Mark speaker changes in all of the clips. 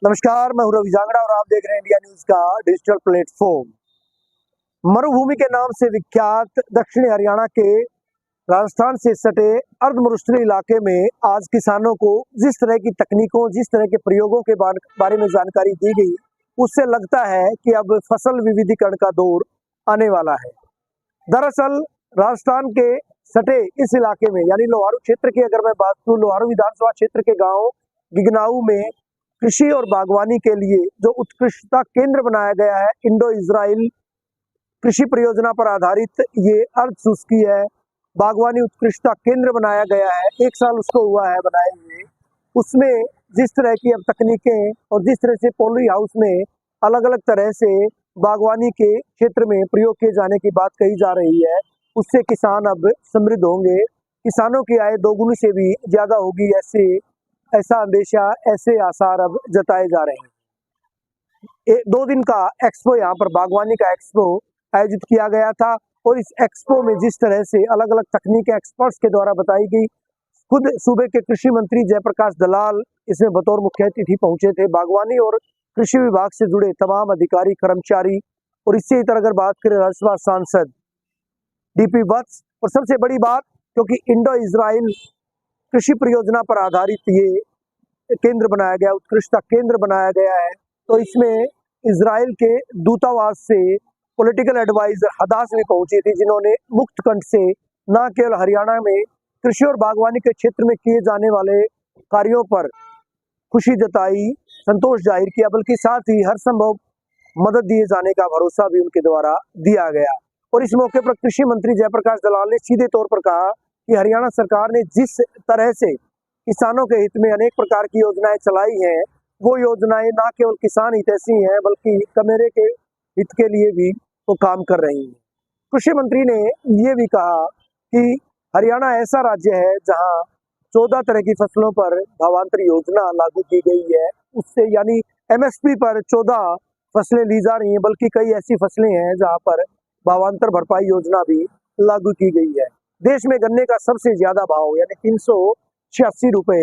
Speaker 1: नमस्कार, मैं हूं रवि जांगड़ा और आप देख रहे हैं इंडिया न्यूज का डिजिटल प्लेटफॉर्म। मरुभूमि के नाम से विख्यात दक्षिणी हरियाणा के राजस्थान से सटे अर्धमरुस्थलीय इलाके में आज किसानों को जिस तरह की तकनीकों, जिस तरह के प्रयोगों के बारे में जानकारी दी गई, उससे लगता है कि अब फसल विविधीकरण का दौर आने वाला है। दरअसल राजस्थान के सटे इस इलाके में यानी लोहारू क्षेत्र की अगर मैं बात करूं, लोहारू विधानसभा क्षेत्र के गांव गिगनाऊ में कृषि और बागवानी के लिए जो उत्कृष्टता केंद्र बनाया गया है, इंडो इजराइल कृषि परियोजना पर आधारित ये अर्ध शुष्कीय है बागवानी उत्कृष्टता केंद्र बनाया गया है। 1 साल उसको हुआ है बनाए हुए। उसमें जिस तरह की अब तकनीकें और जिस तरह से पोल्ट्री हाउस में अलग अलग तरह से बागवानी के क्षेत्र में प्रयोग किए जाने की बात कही जा रही है, उससे किसान अब समृद्ध होंगे, किसानों की आय दोगुनी से भी ज्यादा होगी, ऐसा अंदेशा, ऐसे आसार अब जताए जा रहे हैं। 2 दिन का एक्सपो, यहाँ पर बागवानी का एक्सपो आयोजित किया गया था और इस एक्सपो में जिस तरह से अलग अलग तकनीक एक्सपर्ट्स के द्वारा बताई गई, खुद सूबे के कृषि मंत्री जयप्रकाश दलाल इसमें बतौर मुख्य अतिथि पहुंचे थे। बागवानी और कृषि विभाग से जुड़े तमाम अधिकारी, कर्मचारी और इससे इतर अगर बात करें राज्यसभा सांसद डीपी वत्स, और सबसे बड़ी बात, क्योंकि इंडो इजराइल कृषि परियोजना पर आधारित ये केंद्र बनाया गया, उत्कृष्टता केंद्र बनाया गया है, तो इसमें इजराइल के दूतावास से पॉलिटिकल एडवाइजर हदास भी पहुंची थी, जिन्होंने मुक्त कंठ से न केवल हरियाणा में कृषि और बागवानी के क्षेत्र में किए जाने वाले कार्यों पर खुशी जताई, संतोष जाहिर किया, बल्कि साथ ही हर संभव मदद दिए जाने का भरोसा भी उनके द्वारा दिया गया। और इस मौके पर कृषि मंत्री जयप्रकाश दलाल ने सीधे तौर पर कहा कि हरियाणा सरकार ने जिस तरह से किसानों के हित में अनेक प्रकार की योजनाएं चलाई हैं, वो योजनाएं न केवल किसान हितैषी हैं बल्कि कमेरे के हित के लिए भी वो काम कर रही हैं। कृषि मंत्री ने ये भी कहा कि हरियाणा ऐसा राज्य है जहां 14 तरह की फसलों पर भावांतर योजना लागू की गई है। उससे यानी एमएसपी पर 14 फसलें ली जा रही हैं, बल्कि कई ऐसी फसलें हैं जहां पर भावांतर भरपाई योजना भी लागू की गई है। देश में गन्ने का सबसे ज्यादा भाव यानी 386 रुपए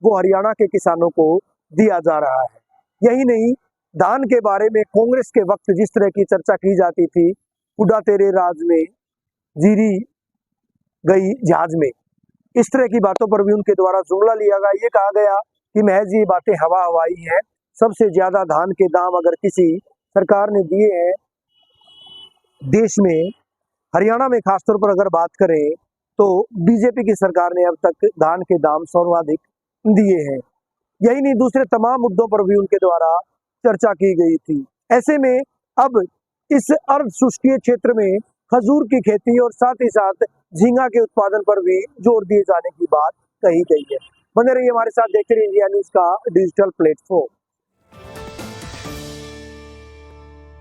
Speaker 1: वो हरियाणा के किसानों को दिया जा रहा है। यही नहीं, धान के बारे में कांग्रेस के वक्त जिस तरह की चर्चा की जाती थी, उड़ा तेरे राज में जीरी गई जहाज में, इस तरह की बातों पर भी उनके द्वारा जुमला लिया गया। ये कहा गया कि महज ये बातें हवा हवाई हैं, सबसे ज्यादा धान के दाम अगर किसी सरकार ने दिए हैं देश में, हरियाणा में खासतौर पर अगर बात करें तो बीजेपी की सरकार ने अब तक धान के दाम सर्वाधिक दिए हैं। यही नहीं, दूसरे तमाम मुद्दों पर भी उनके द्वारा चर्चा की गई थी। ऐसे में अब इस अर्ध शुष्कीय क्षेत्र में खजूर की खेती और साथ ही साथ झींगा के उत्पादन पर भी जोर दिए जाने की बात कही गई है। बने रहिए हमारे साथ, देखते रहिए इंडिया न्यूज का डिजिटल प्लेटफॉर्म।